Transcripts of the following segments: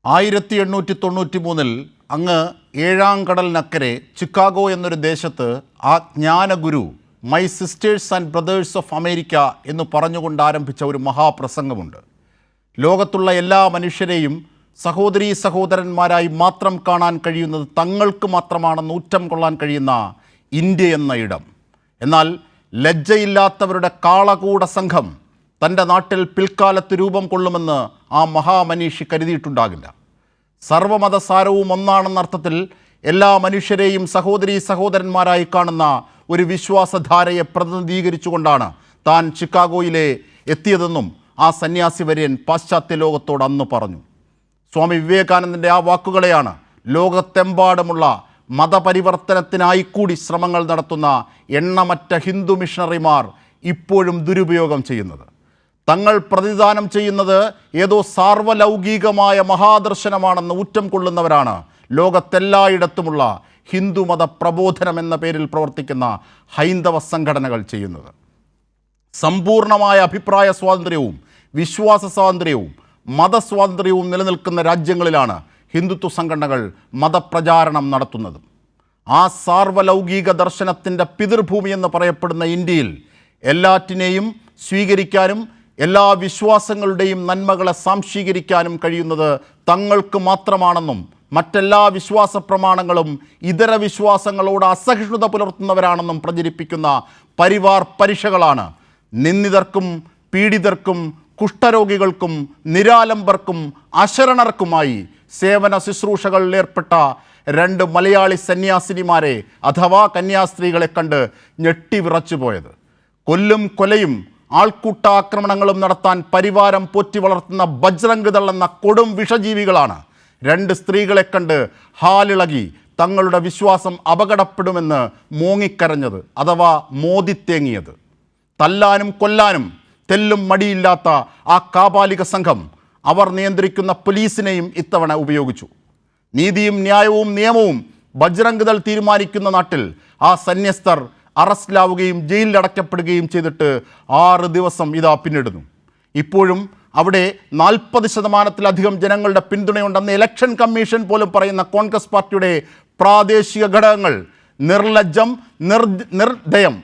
1893 അങ്ങ് ഏഴാം കടലിനക്കരെ ചിക്കാഗോ എന്നൊരു ദേശത്ത് ആ ജ്ഞാനഗുരു my sisters and brothers of America എന്ന് പറഞ്ഞുകൊണ്ട് ആരംഭിച്ച ഒരു മഹാപ്രസംഗമുണ്ട്. ലോകത്തുള്ള എല്ലാ മനുഷ്യരെയും സഹോദരീ സഹോദരന്മാരായി മാത്രം കാണാൻ കഴിയുന്നത് തങ്ങൾക്ക് മാത്രമാണെന്ന് ഊറ്റം കൊള്ളാൻ കഴിയുന്ന ഇന്ത്യ എന്ന ഇടം. എന്നാൽ ലജ്ജയില്ലാത്തവരുടെ കാളകൂട സംഘം തൻ്റെ നാട്ടിൽ പിൽക്കാലത്ത് രൂപം കൊള്ളുമെന്ന് ആ മഹാമനീഷി കരുതിയിട്ടുണ്ടാകില്ല. സർവമതസാരവും ഒന്നാണെന്നർത്ഥത്തിൽ എല്ലാ മനുഷ്യരെയും സഹോദരീ സഹോദരന്മാരായി കാണുന്ന ഒരു വിശ്വാസധാരയെ പ്രതിനിധീകരിച്ചുകൊണ്ടാണ് താൻ ചിക്കാഗോയിലെ എത്തിയതെന്നും ആ സന്യാസി വര്യൻ പാശ്ചാത്യ ലോകത്തോട് അന്ന് പറഞ്ഞു. സ്വാമി വിവേകാനന്ദൻ്റെ ആ വാക്കുകളെയാണ് ലോകത്തെമ്പാടുമുള്ള മതപരിവർത്തനത്തിനായി കൂടി ശ്രമങ്ങൾ നടത്തുന്ന എണ്ണമറ്റ ഹിന്ദു മിഷണറിമാർ ഇപ്പോഴും ദുരുപയോഗം ചെയ്യുന്നത്. തങ്ങൾ പ്രതിദാനം ചെയ്യുന്നത് ഏതോ സാർവലൗകികമായ മഹാദർശനമാണെന്ന് ഊറ്റം കൊള്ളുന്നവരാണ് ലോകത്തെല്ലായിടത്തുമുള്ള ഹിന്ദുമത പ്രബോധനം എന്ന പേരിൽ പ്രവർത്തിക്കുന്ന ഹൈന്ദവ സംഘടനകൾ ചെയ്യുന്നത്. സമ്പൂർണമായ അഭിപ്രായ സ്വാതന്ത്ര്യവും വിശ്വാസ സ്വാതന്ത്ര്യവും മതസ്വാതന്ത്ര്യവും നിലനിൽക്കുന്ന രാജ്യങ്ങളിലാണ് ഹിന്ദുത്വ സംഘടനകൾ മതപ്രചാരണം നടത്തുന്നത്. ആ സാർവലൗകിക ദർശനത്തിൻ്റെ പിതൃഭൂമി എന്ന് പറയപ്പെടുന്ന ഇന്ത്യയിൽ എല്ലാറ്റിനെയും സ്വീകരിക്കാനും എല്ലാ വിശ്വാസങ്ങളുടെയും നന്മകളെ സാംശീകരിക്കാനും കഴിയുന്നത് തങ്ങൾക്ക് മാത്രമാണെന്നും മറ്റെല്ലാ വിശ്വാസ പ്രമാണങ്ങളും ഇതര വിശ്വാസങ്ങളോട് അസഹിഷ്ണുത പുലർത്തുന്നവരാണെന്നും പ്രചരിപ്പിക്കുന്ന പരിവാർ പരിഷകളാണ് നിന്ദിതർക്കും പീഡിതർക്കും കുഷ്ഠരോഗികൾക്കും നിരാലംബർക്കും അശരണർക്കുമായി സേവന ശുശ്രൂഷകളിൽ ഏർപ്പെട്ട 2 മലയാളി സന്യാസിനിമാരെ അഥവാ കന്യാസ്ത്രീകളെ കണ്ട് ഞെട്ടിവിറച്ചു പോയത്. കൊല്ലും കൊലയും ആൾക്കൂട്ടാക്രമണങ്ങളും നടത്താൻ പരിവാരം പോറ്റി വളർത്തുന്ന ബജ്രംഗ് ദൾ എന്ന കൊടും വിഷജീവികളാണ് 2 സ്ത്രീകളെ കണ്ട് ഹാലിളകി തങ്ങളുടെ വിശ്വാസം അപകടപ്പെടുമെന്ന് മോങ്ങിക്കരഞ്ഞത് അഥവാ മോദിത്തേങ്ങിയത്. തല്ലാനും കൊല്ലാനും തെല്ലും മടിയില്ലാത്ത ആ കാപാലിക സംഘം അവർ നിയന്ത്രിക്കുന്ന പോലീസിനെയും ഇത്തവണ ഉപയോഗിച്ചു. നീതിയും ന്യായവും നിയമവും ബജ്രംഗ് ദൾ തീരുമാനിക്കുന്ന നാട്ടിൽ ആ സന്യസ്തർ അറസ്റ്റിലാവുകയും ജയിലിലടയ്ക്കപ്പെടുകയും ചെയ്തിട്ട് 6 ദിവസം ഇതാ പിന്നിടുന്നു. ഇപ്പോഴും അവിടെ 40% ജനങ്ങളുടെ പിന്തുണയുണ്ടെന്ന് ഇലക്ഷൻ കമ്മീഷൻ പോലും പറയുന്ന കോൺഗ്രസ് പാർട്ടിയുടെ പ്രാദേശിക ഘടകങ്ങൾ നിർലജ്ജം നിർദയം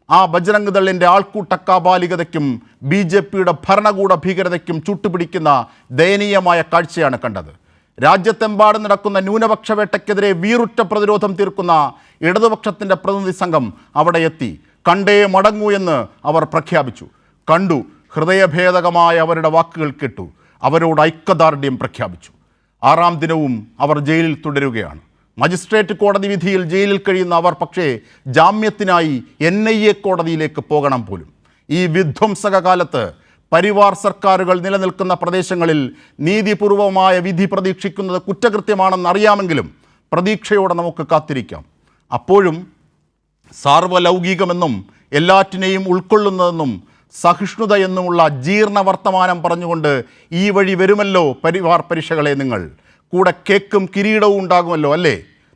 ആ ബജ്രംഗ് ദളിൻ്റെ ആൾക്കൂട്ട കാപാലികതയ്ക്കും BJPയുടെ ഭരണകൂട ഭീകരതയ്ക്കും ചുട്ടുപിടിക്കുന്ന ദയനീയമായ കാഴ്ചയാണ് കണ്ടത്. രാജ്യത്തെമ്പാടും നടക്കുന്ന ന്യൂനപക്ഷ വേട്ടയ്ക്കെതിരെ വീറുറ്റ പ്രതിരോധം തീർക്കുന്ന ഇടതുപക്ഷത്തിൻ്റെ പ്രതിനിധി സംഘം അവിടെ എത്തി. കണ്ടേ മടങ്ങൂ എന്ന് അവർ പ്രഖ്യാപിച്ചു. കണ്ടു, ഹൃദയഭേദകമായ അവരുടെ വാക്കുകൾ കേട്ടു, അവരോട് ഐക്യദാർഢ്യം പ്രഖ്യാപിച്ചു. 6ാം ദിനവും അവർ ജയിലിൽ തുടരുകയാണ്. മജിസ്ട്രേറ്റ് കോടതി വിധിയിൽ ജയിലിൽ കഴിയുന്ന അവർ പക്ഷേ ജാമ്യത്തിനായി NIA കോടതിയിലേക്ക് പോകണം പോലും. ഈ വിധ്വംസക കാലത്ത് പരിവാർ സർക്കാരുകൾ നിലനിൽക്കുന്ന പ്രദേശങ്ങളിൽ നീതിപൂർവമായ വിധി പ്രതീക്ഷിക്കുന്നത് കുറ്റകൃത്യമാണെന്ന് അറിയാമെങ്കിലും പ്രതീക്ഷയോടെ നമുക്ക് കാത്തിരിക്കാം. അപ്പോഴും സാർവലൗകികമെന്നും എല്ലാറ്റിനെയും ഉൾക്കൊള്ളുന്നതെന്നും സഹിഷ്ണുത എന്നുമുള്ള ജീർണ വർത്തമാനം പറഞ്ഞുകൊണ്ട് ഈ വഴി വരുമല്ലോ പരിവാർ പരിഷകളെ നിങ്ങൾ. കൂടെ കേക്കും കിരീടവും ഉണ്ടാകുമല്ലോ അല്ലേ?